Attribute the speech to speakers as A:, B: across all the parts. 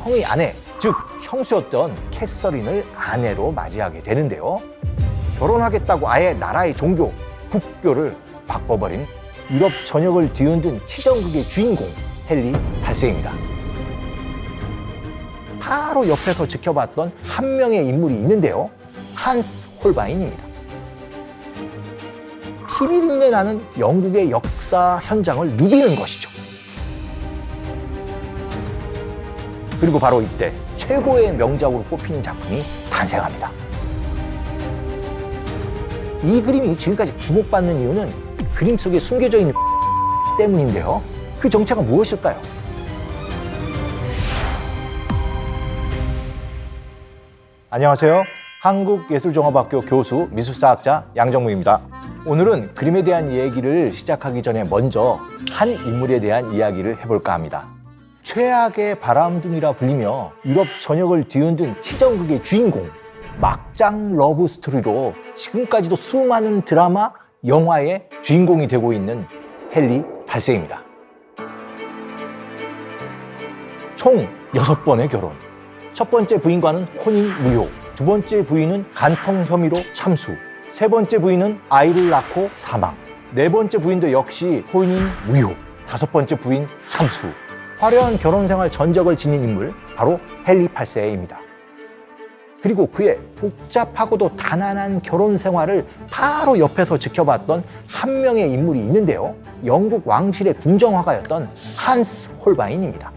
A: 형의 아내, 즉 형수였던 캐서린을 아내로 맞이하게 되는데요. 결혼하겠다고 아예 나라의 종교, 국교를 바꿔버린 유럽 전역을 뒤흔든 치정극의 주인공 헨리 8세입니다. 바로 옆에서 지켜봤던 한 명의 인물이 있는데요. 한스 홀바인입니다. 피비린내 나는 영국의 역사 현장을 누비는 것이죠. 그리고 바로 이때 최고의 명작으로 꼽히는 작품이 탄생합니다. 이 그림이 지금까지 주목받는 이유는 그림 속에 숨겨져 있는 때문인데요. 그 정체가 무엇일까요? 안녕하세요. 한국예술종합학교 교수 미술사학자 양정무입니다. 오늘은 그림에 대한 얘기를 시작하기 전에 먼저 한 인물에 대한 이야기를 해볼까 합니다. 최악의 바람둥이라 불리며 유럽 전역을 뒤흔든 치정극의 주인공, 막장 러브 스토리로 지금까지도 수많은 드라마, 영화의 주인공이 되고 있는 헨리 8세입니다. 총 6번의 결혼. 첫 번째 부인과는 혼인 무효, 두 번째 부인은 간통 혐의로 참수, 세 번째 부인은 아이를 낳고 사망, 네 번째 부인도 역시 혼인 무효, 다섯 번째 부인 참수. 화려한 결혼 생활 전적을 지닌 인물, 바로 헨리 8세입니다. 그리고 그의 복잡하고도 가난한 결혼 생활을 바로 옆에서 지켜봤던 한 명의 인물이 있는데요. 영국 왕실의 궁정화가였던 한스 홀바인입니다.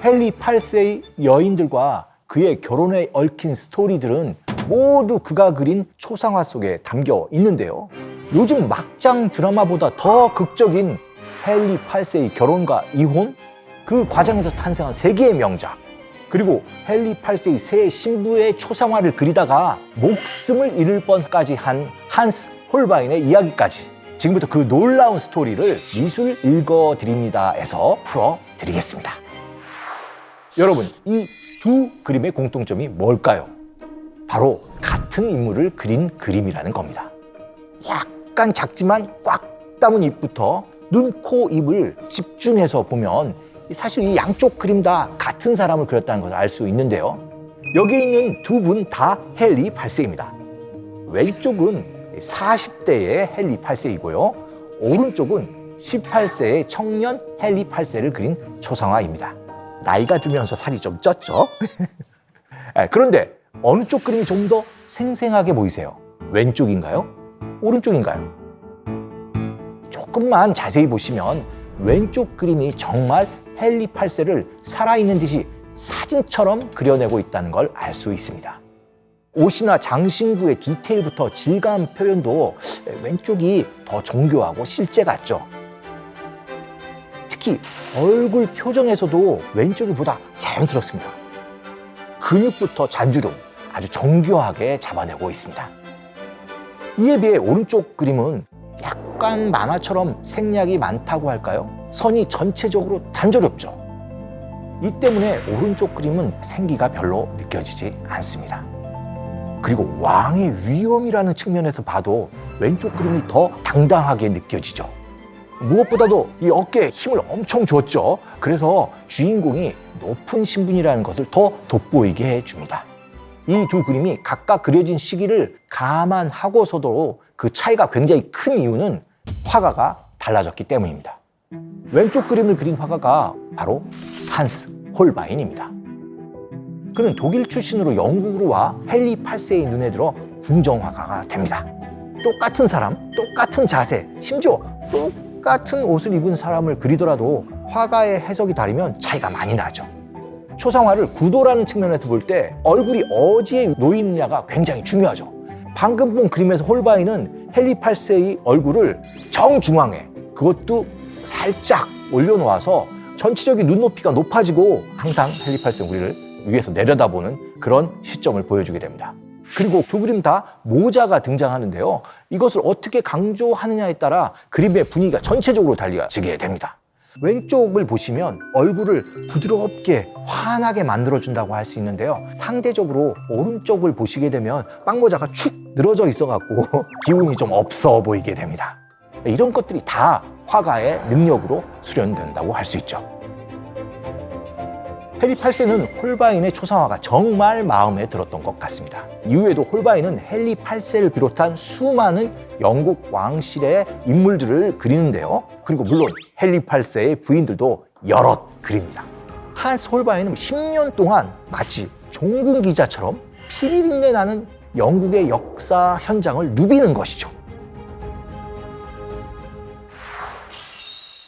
A: 헨리 8세의 여인들과 그의 결혼에 얽힌 스토리들은 모두 그가 그린 초상화 속에 담겨 있는데요. 요즘 막장 드라마보다 더 극적인 헨리 8세의 결혼과 이혼, 그 과정에서 탄생한 세계의 명작, 그리고 헨리 8세의 새 신부의 초상화를 그리다가 목숨을 잃을 뻔까지 한 한스 홀바인의 이야기까지, 지금부터 그 놀라운 스토리를 미술 읽어드립니다에서 풀어드리겠습니다. 여러분, 이 두 그림의 공통점이 뭘까요? 바로 같은 인물을 그린 그림이라는 겁니다. 약간 작지만 꽉 담은 입부터 눈, 코, 입을 집중해서 보면 사실 이 양쪽 그림 다 같은 사람을 그렸다는 것을 알 수 있는데요. 여기 있는 두 분 다 헨리 8세입니다. 왼쪽은 40대의 헨리 8세이고요. 오른쪽은 18세의 청년 헨리 8세를 그린 초상화입니다. 나이가 들면서 살이 좀 쪘죠? 그런데 어느 쪽 그림이 좀 더 생생하게 보이세요? 왼쪽인가요? 오른쪽인가요? 조금만 자세히 보시면 왼쪽 그림이 정말 헨리 8세를 살아있는 듯이 사진처럼 그려내고 있다는 걸 알 수 있습니다. 옷이나 장신구의 디테일부터 질감 표현도 왼쪽이 더 정교하고 실제 같죠? 특히 얼굴 표정에서도 왼쪽이 보다 자연스럽습니다. 근육부터 잔주름 아주 정교하게 잡아내고 있습니다. 이에 비해 오른쪽 그림은 약간 만화처럼 생략이 많다고 할까요? 선이 전체적으로 단조롭죠. 이 때문에 오른쪽 그림은 생기가 별로 느껴지지 않습니다. 그리고 왕의 위엄이라는 측면에서 봐도 왼쪽 그림이 더 당당하게 느껴지죠. 무엇보다도 이 어깨에 힘을 엄청 줬죠. 그래서 주인공이 높은 신분이라는 것을 더 돋보이게 해줍니다. 이 두 그림이 각각 그려진 시기를 감안하고서도 그 차이가 굉장히 큰 이유는 화가가 달라졌기 때문입니다. 왼쪽 그림을 그린 화가가 바로 한스 홀바인입니다. 그는 독일 출신으로 영국으로 와 헨리 8세의 눈에 들어 궁정화가가 됩니다. 똑같은 사람, 똑같은 자세, 심지어 똑같은 옷을 입은 사람을 그리더라도 화가의 해석이 다르면 차이가 많이 나죠. 초상화를 구도라는 측면에서 볼 때 얼굴이 어디에 놓이느냐가 굉장히 중요하죠. 방금 본 그림에서 홀바인은 헨리 8세의 얼굴을 정중앙에, 그것도 살짝 올려놓아서 전체적인 눈높이가 높아지고 항상 헨리 8세 우리를 위에서 내려다보는 그런 시점을 보여주게 됩니다. 그리고 두 그림 다 모자가 등장하는데요. 이것을 어떻게 강조하느냐에 따라 그림의 분위기가 전체적으로 달라지게 됩니다. 왼쪽을 보시면 얼굴을 부드럽게 환하게 만들어준다고 할 수 있는데요. 상대적으로 오른쪽을 보시게 되면 빵모자가 축 늘어져 있어갖고 기운이 좀 없어 보이게 됩니다. 이런 것들이 다 화가의 능력으로 수련된다고 할 수 있죠. 해리 8세는 홀바인의 초상화가 정말 마음에 들었던 것 같습니다. 이후에도 홀바인은 헨리 8세를 비롯한 수많은 영국 왕실의 인물들을 그리는데요. 그리고 물론 헨리 8세의 부인들도 여럿 그립니다. 한스 홀바인은 10년 동안 마치 종군 기자처럼 피비린내 나는 영국의 역사 현장을 누비는 것이죠.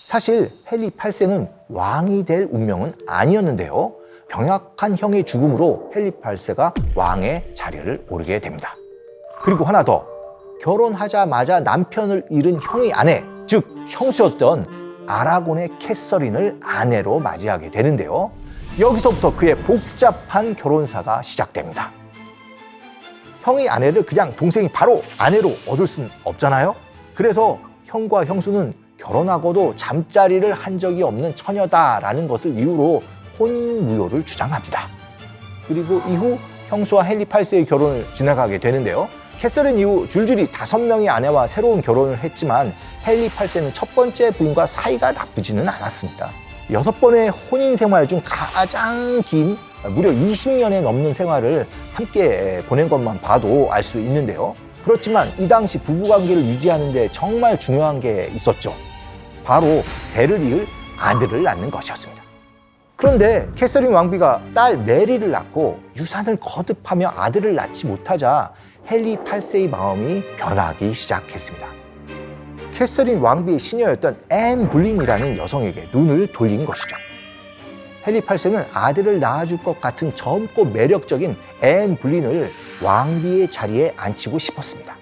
A: 사실 헨리 8세는 왕이 될 운명은 아니었는데요. 병약한 형의 죽음으로 헨리 8세가 왕의 자리를 오르게 됩니다. 그리고 하나 더, 결혼하자마자 남편을 잃은 형의 아내, 즉 형수였던 아라곤의 캐서린을 아내로 맞이하게 되는데요. 여기서부터 그의 복잡한 결혼사가 시작됩니다. 형의 아내를 그냥 동생이 바로 아내로 얻을 수는 없잖아요. 그래서 형과 형수는 결혼하고도 잠자리를 한 적이 없는 처녀다라는 것을 이유로 혼인무효를 주장합니다. 그리고 이후 형수와 헨리 8세의 결혼을 지나가게 되는데요. 캐서린 이후 줄줄이 5명의 아내와 새로운 결혼을 했지만 헨리 8세는 첫 번째 부인과 사이가 나쁘지는 않았습니다. 6번의 혼인 생활 중 가장 긴 무려 20년에 넘는 생활을 함께 보낸 것만 봐도 알 수 있는데요. 그렇지만 이 당시 부부관계를 유지하는 데 정말 중요한 게 있었죠. 바로 대를 이을 아들을 낳는 것이었습니다. 그런데 캐서린 왕비가 딸 메리를 낳고 유산을 거듭하며 아들을 낳지 못하자 헨리 8세의 마음이 변하기 시작했습니다. 캐서린 왕비의 시녀였던 앤 불린이라는 여성에게 눈을 돌린 것이죠. 헨리 8세는 아들을 낳아줄 것 같은 젊고 매력적인 앤 불린을 왕비의 자리에 앉히고 싶었습니다.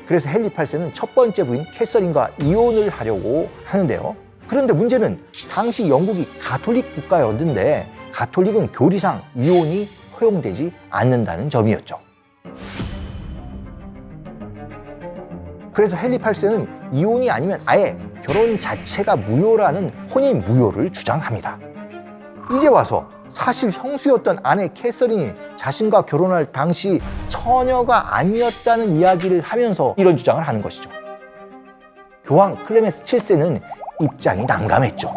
A: 그래서 헨리 8세는 첫 번째 부인 캐서린과 이혼을 하려고 하는데요. 그런데 문제는 당시 영국이 가톨릭 국가였는데 가톨릭은 교리상 이혼이 허용되지 않는다는 점이었죠. 그래서 헨리 8세는 이혼이 아니면 아예 결혼 자체가 무효라는 혼인 무효를 주장합니다. 이제 와서 사실 형수였던 아내 캐서린이 자신과 결혼할 당시 처녀가 아니었다는 이야기를 하면서 이런 주장을 하는 것이죠. 교황 클레멘스 7세는 입장이 난감했죠.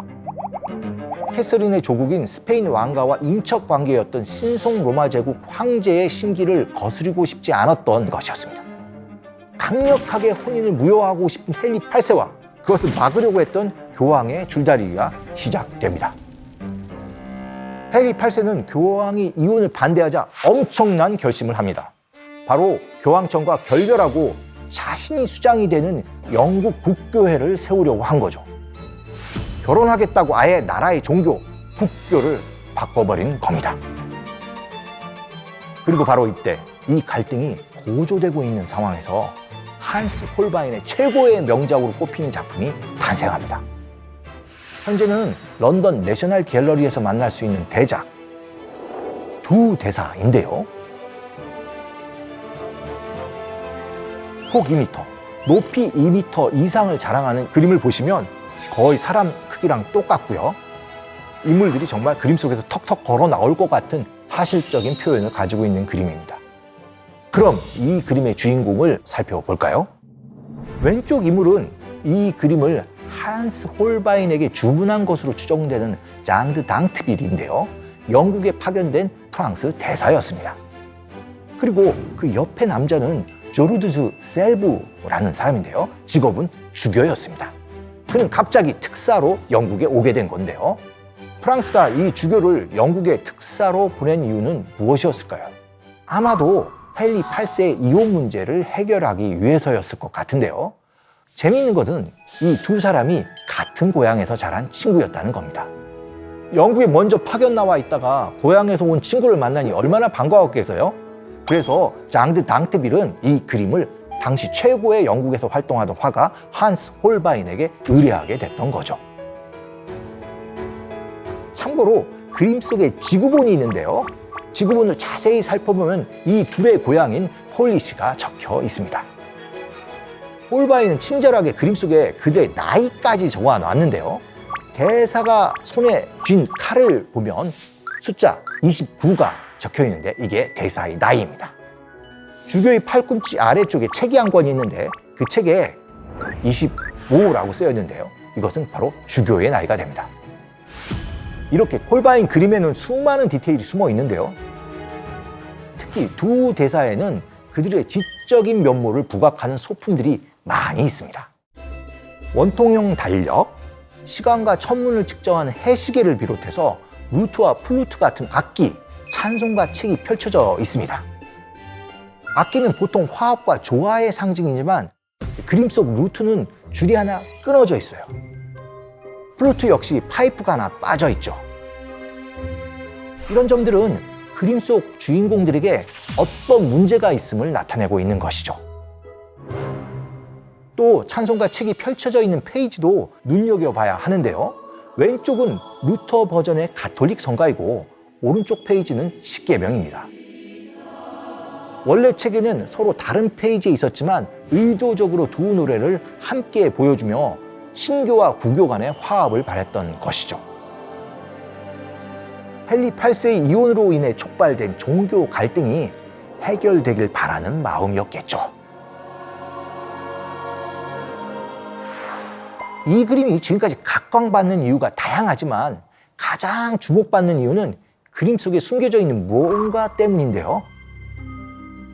A: 캐서린의 조국인 스페인 왕가와 인척 관계였던 신성 로마 제국 황제의 심기를 거스르고 싶지 않았던 것이었습니다. 강력하게 혼인을 무효하고 싶은 헨리 8세와 그것을 막으려고 했던 교황의 줄다리기가 시작됩니다. 헨리 8세는 교황이 이혼을 반대하자 엄청난 결심을 합니다. 바로 교황청과 결별하고 자신이 수장이 되는 영국 국교회를 세우려고 한 거죠. 결혼하겠다고 아예 나라의 종교, 국교를 바꿔버린 겁니다. 그리고 바로 이때 이 갈등이 고조되고 있는 상황에서 한스 홀바인의 최고의 명작으로 꼽히는 작품이 탄생합니다. 현재는 런던 내셔널 갤러리에서 만날 수 있는 대작 두 대사인데요. 폭 2m, 높이 2m 이상을 자랑하는 그림을 보시면 거의 사람 크기랑 똑같고요. 인물들이 정말 그림 속에서 턱턱 걸어 나올 것 같은 사실적인 표현을 가지고 있는 그림입니다. 그럼 이 그림의 주인공을 살펴볼까요? 왼쪽 인물은 이 그림을 한스 홀바인에게 주문한 것으로 추정되는 장드 당트빌인데요. 영국에 파견된 프랑스 대사였습니다. 그리고 그 옆에 남자는 조르드즈 셀브라는 사람인데요. 직업은 주교였습니다. 그는 갑자기 특사로 영국에 오게 된 건데요. 프랑스가 이 주교를 영국에 특사로 보낸 이유는 무엇이었을까요? 아마도 헨리 8세의 이혼 문제를 해결하기 위해서였을 것 같은데요. 재미있는 것은 이 두 사람이 같은 고향에서 자란 친구였다는 겁니다. 영국에 먼저 파견 나와 있다가 고향에서 온 친구를 만나니 얼마나 반가웠겠어요? 그래서 장드 당트빌은 이 그림을 당시 최고의 영국에서 활동하던 화가 한스 홀바인에게 의뢰하게 됐던 거죠. 참고로 그림 속에 지구본이 있는데요. 지구본을 자세히 살펴보면 이 둘의 고향인 폴리시가 적혀 있습니다. 홀바인은 친절하게 그림 속에 그들의 나이까지 적어놨는데요. 대사가 손에 쥔 칼을 보면 숫자 29가 적혀 있는데 이게 대사의 나이입니다. 주교의 팔꿈치 아래쪽에 책이 한 권이 있는데 그 책에 25라고 쓰여 있는데요. 이것은 바로 주교의 나이가 됩니다. 이렇게 홀바인 그림에는 수많은 디테일이 숨어 있는데요. 특히 두 대사에는 그들의 지적인 면모를 부각하는 소품들이 많이 있습니다. 원통형 달력, 시간과 천문을 측정하는 해시계를 비롯해서 루트와 플루트 같은 악기, 찬송가 책이 펼쳐져 있습니다. 악기는 보통 화합과 조화의 상징이지만 그림 속 루트는 줄이 하나 끊어져 있어요. 플루트 역시 파이프가 하나 빠져 있죠. 이런 점들은 그림 속 주인공들에게 어떤 문제가 있음을 나타내고 있는 것이죠. 또 찬송가 책이 펼쳐져 있는 페이지도 눈여겨봐야 하는데요. 왼쪽은 루터 버전의 가톨릭 성가이고 오른쪽 페이지는 십계명입니다. 원래 책에는 서로 다른 페이지에 있었지만 의도적으로 두 노래를 함께 보여주며 신교와 구교 간의 화합을 바랬던 것이죠. 헨리 8세의 이혼으로 인해 촉발된 종교 갈등이 해결되길 바라는 마음이었겠죠. 이 그림이 지금까지 각광받는 이유가 다양하지만 가장 주목받는 이유는 그림 속에 숨겨져 있는 무언가 때문인데요.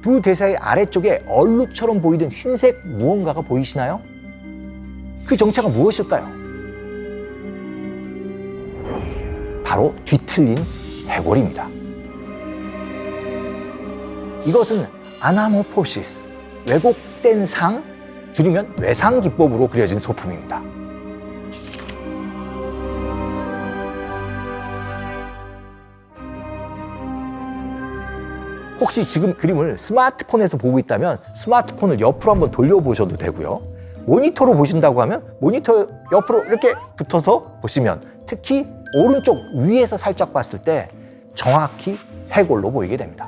A: 두 대사의 아래쪽에 얼룩처럼 보이던 흰색 무언가가 보이시나요? 그 정체가 무엇일까요? 바로 뒤틀린 해골입니다. 이것은 아나모포시스, 왜곡된 상, 줄이면 외상 기법으로 그려진 소품입니다. 혹시 지금 그림을 스마트폰에서 보고 있다면 스마트폰을 옆으로 한번 돌려보셔도 되고요. 모니터로 보신다고 하면 모니터 옆으로 이렇게 붙어서 보시면 특히 오른쪽 위에서 살짝 봤을 때 정확히 해골로 보이게 됩니다.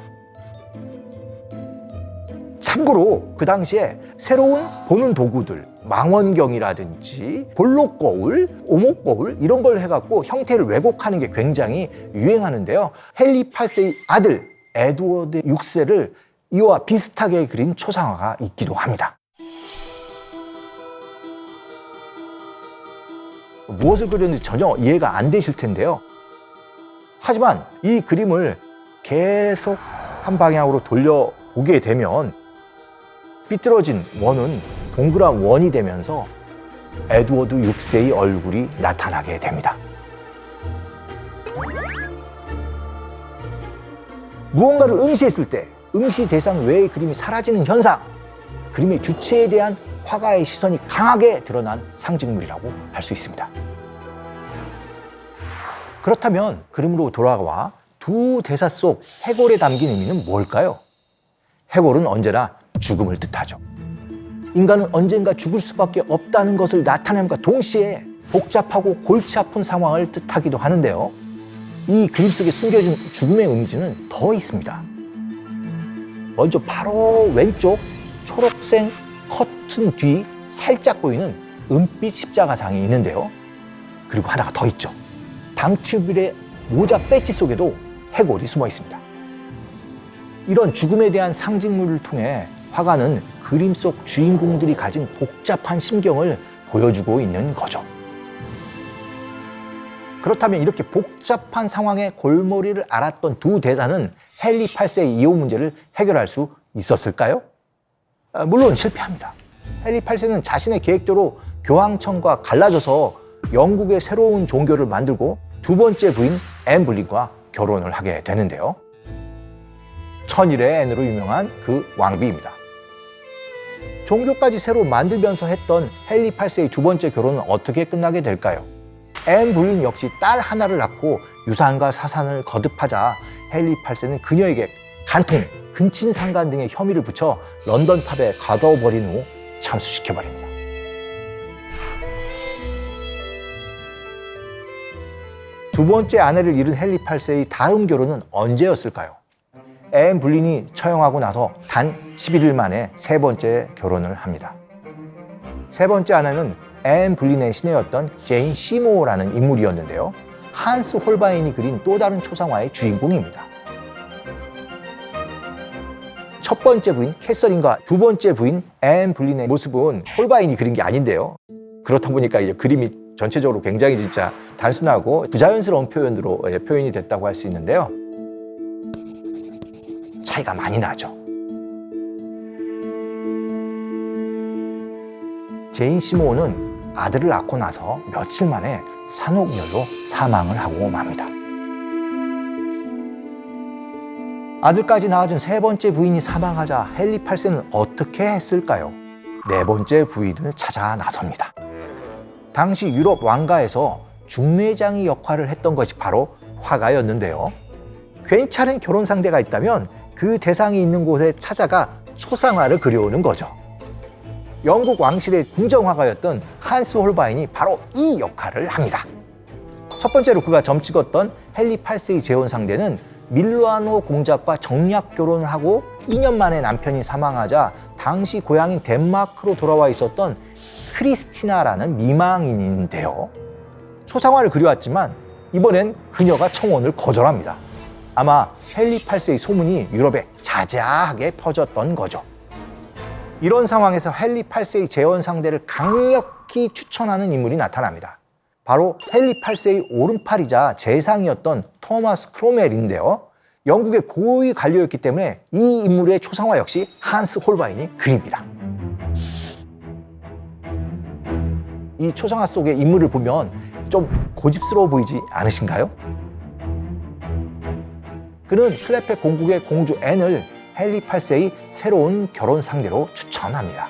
A: 참고로 그 당시에 새로운 보는 도구들, 망원경이라든지 볼록거울, 오목거울 이런 걸 해갖고 형태를 왜곡하는 게 굉장히 유행하는데요. 헨리 8세의 아들 에드워드 6세를 이와 비슷하게 그린 초상화가 있기도 합니다. 무엇을 그렸는지 전혀 이해가 안 되실 텐데요. 하지만 이 그림을 계속 한 방향으로 돌려보게 되면 삐뚤어진 원은 동그란 원이 되면서 에드워드 6세의 얼굴이 나타나게 됩니다. 무언가를 응시했을 때 응시 대상 외의 그림이 사라지는 현상, 그림의 주체에 대한 화가의 시선이 강하게 드러난 상징물이라고 할 수 있습니다. 그렇다면 그림으로 돌아와 두 대사 속 해골에 담긴 의미는 뭘까요? 해골은 언제나 죽음을 뜻하죠. 인간은 언젠가 죽을 수밖에 없다는 것을 나타냄과 동시에 복잡하고 골치 아픈 상황을 뜻하기도 하는데요. 이 그림 속에 숨겨진 죽음의 이미지는 더 있습니다. 먼저 바로 왼쪽 초록색 커튼 뒤 살짝 보이는 은빛 십자가상이 있는데요. 그리고 하나가 더 있죠. 방치빌의 모자 배지 속에도 해골이 숨어 있습니다. 이런 죽음에 대한 상징물을 통해 화가는 그림 속 주인공들이 가진 복잡한 심경을 보여주고 있는 거죠. 그렇다면 이렇게 복잡한 상황의 골머리를 앓았던 두 대사는 헨리 8세의 이혼 문제를 해결할 수 있었을까요? 물론 실패합니다. 헨리 8세는 자신의 계획대로 교황청과 갈라져서 영국의 새로운 종교를 만들고 두 번째 부인 앤 불린과 결혼을 하게 되는데요. 천일의 앤으로 유명한 그 왕비입니다. 종교까지 새로 만들면서 했던 헨리 8세의 두 번째 결혼은 어떻게 끝나게 될까요? 앤 불린 역시 딸 하나를 낳고 유산과 사산을 거듭하자 헨리 8세는 그녀에게 간통, 근친상간 등의 혐의를 붙여 런던 탑에 가둬버린 후 참수시켜버립니다. 두 번째 아내를 잃은 헨리 8세의 다음 결혼은 언제였을까요? 앤 불린이 처형하고 나서 단 11일 만에 세 번째 결혼을 합니다. 세 번째 아내는 앤 블린의 시내였던 제인 시모어라는 인물이었는데요. 한스 홀바인이 그린 또 다른 초상화의 주인공입니다. 첫 번째 부인 캐서린과 두 번째 부인 앤 블린의 모습은 홀바인이 그린 게 아닌데요. 그렇다 보니까 이제 그림이 전체적으로 굉장히 진짜 단순하고 부자연스러운 표현으로 표현이 됐다고 할 수 있는데요. 차이가 많이 나죠. 제인 시모어는 아들을 낳고 나서 며칠 만에 산후우열로 사망을 하고 맙니다. 아들까지 낳아준 세 번째 부인이 사망하자 헨리 8세는 어떻게 했을까요? 네 번째 부인을 찾아 나섭니다. 당시 유럽 왕가에서 중매장이 역할을 했던 것이 바로 화가였는데요. 괜찮은 결혼 상대가 있다면 그 대상이 있는 곳에 찾아가 초상화를 그려오는 거죠. 영국 왕실의 궁정화가였던 한스 홀바인이 바로 이 역할을 합니다. 첫 번째로 그가 점찍었던 헨리 8세의 재혼 상대는 밀라노 공작과 정략 결혼을 하고 2년 만에 남편이 사망하자 당시 고향인 덴마크로 돌아와 있었던 크리스티나라는 미망인인데요. 초상화를 그려왔지만 이번엔 그녀가 청혼을 거절합니다. 아마 헨리 8세의 소문이 유럽에 자자하게 퍼졌던 거죠. 이런 상황에서 헨리 8세의 재혼 상대를 강력히 추천하는 인물이 나타납니다. 바로 헨리 8세의 오른팔이자 재상이었던 토마스 크로멜인데요. 영국의 고위 관료였기 때문에 이 인물의 초상화 역시 한스 홀바인이 그립니다. 이 초상화 속의 인물을 보면 좀 고집스러워 보이지 않으신가요? 그는 클레페 공국의 공주 앤을 헨리 8세의 새로운 결혼 상대로 추천합니다.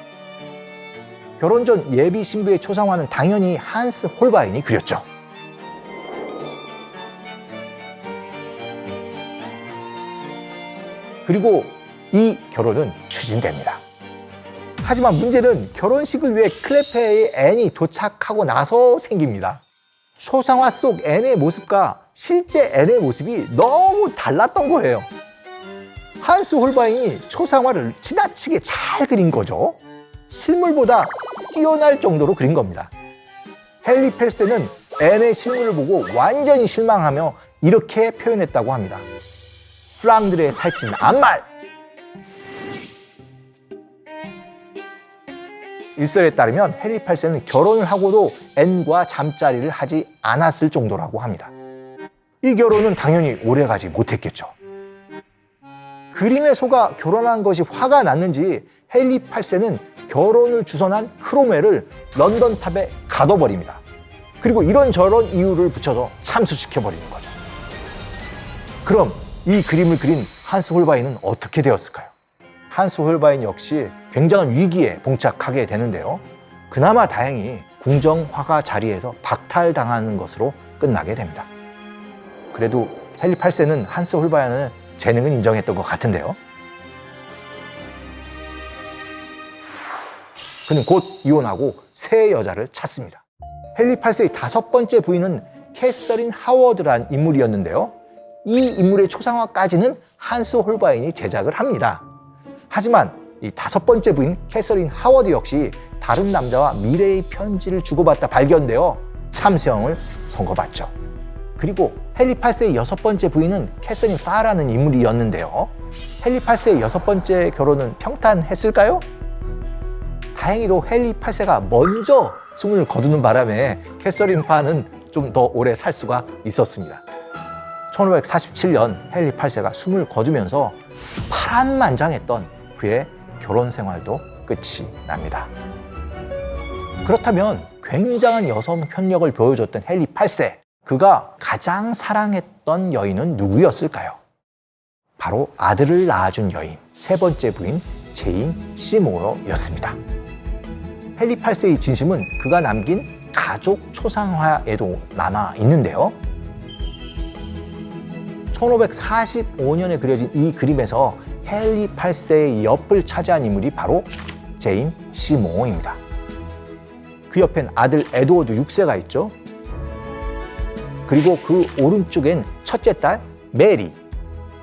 A: 결혼 전 예비 신부의 초상화는 당연히 한스 홀바인이 그렸죠. 그리고 이 결혼은 추진됩니다. 하지만 문제는 결혼식을 위해 클레페의 앤이 도착하고 나서 생깁니다. 초상화 속 앤의 모습과 실제 앤의 모습이 너무 달랐던 거예요. 한스 홀바인이 초상화를 지나치게 잘 그린 거죠. 실물보다 뛰어날 정도로 그린 겁니다. 헨리 8세는 앤의 실물을 보고 완전히 실망하며 이렇게 표현했다고 합니다. 플랑드르에 살찐 암말! 일설에 따르면 헨리 8세는 결혼을 하고도 앤과 잠자리를 하지 않았을 정도라고 합니다. 이 결혼은 당연히 오래가지 못했겠죠. 그림에 속아 결혼한 것이 화가 났는지 헨리 8세는 결혼을 주선한 크로멜을 런던탑에 가둬버립니다. 그리고 이런저런 이유를 붙여서 참수시켜버리는 거죠. 그럼 이 그림을 그린 한스 홀바인은 어떻게 되었을까요? 한스 홀바인 역시 굉장한 위기에 봉착하게 되는데요. 그나마 다행히 궁정 화가 자리에서 박탈당하는 것으로 끝나게 됩니다. 그래도 헨리 8세는 한스 홀바인을 재능은 인정했던 것 같은데요. 그는 곧 이혼하고 새 여자를 찾습니다. 헨리 8세의 다섯 번째 부인은 캐서린 하워드란 인물이었는데요. 이 인물의 초상화까지는 한스 홀바인이 제작을 합니다. 하지만 이 다섯 번째 부인 캐서린 하워드 역시 다른 남자와 미래의 편지를 주고받다 발견되어 참수형을 선고받죠. 그리고 헨리 8세의 여섯 번째 부인은 캐서린 파라는 인물이었는데요. 헨리 8세의 여섯 번째 결혼은 평탄했을까요? 다행히도 헨리 8세가 먼저 숨을 거두는 바람에 캐서린 파는 좀 더 오래 살 수가 있었습니다. 1547년 헨리 8세가 숨을 거두면서 파란만장했던 그의 결혼 생활도 끝이 납니다. 그렇다면 굉장한 여성 편력을 보여줬던 헨리 8세, 그가 가장 사랑했던 여인은 누구였을까요? 바로 아들을 낳아준 여인, 세 번째 부인 제인 시모어였습니다. 헨리 8세의 진심은 그가 남긴 가족 초상화에도 남아 있는데요. 1545년에 그려진 이 그림에서 헨리 8세의 옆을 차지한 인물이 바로 제인 시모어입니다. 그 옆엔 아들 에드워드 6세가 있죠. 그리고 그 오른쪽엔 첫째 딸 메리,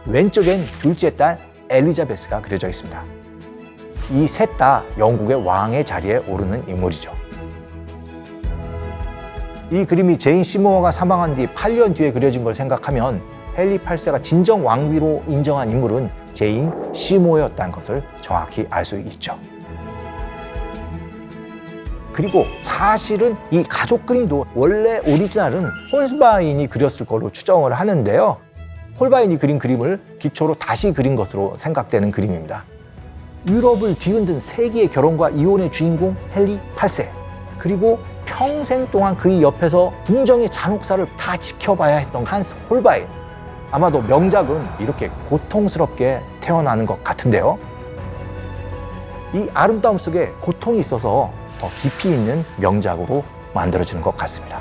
A: 왼쪽엔 둘째 딸 엘리자베스가 그려져 있습니다. 이 셋 다 영국의 왕의 자리에 오르는 인물이죠. 이 그림이 제인 시모어가 사망한 뒤 8년 뒤에 그려진 걸 생각하면 헨리 8세가 진정 왕비로 인정한 인물은 제인 시모어였다는 것을 정확히 알 수 있죠. 그리고 사실은 이 가족 그림도 원래 오리지널은 홀바인이 그렸을 걸로 추정을 하는데요. 홀바인이 그린 그림을 기초로 다시 그린 것으로 생각되는 그림입니다. 유럽을 뒤흔든 세기의 결혼과 이혼의 주인공 헨리 8세, 그리고 평생 동안 그의 옆에서 궁정의 잔혹사를 다 지켜봐야 했던 한스 홀바인. 아마도 명작은 이렇게 고통스럽게 태어나는 것 같은데요. 이 아름다움 속에 고통이 있어서 더 깊이 있는 명작으로 만들어지는 것 같습니다.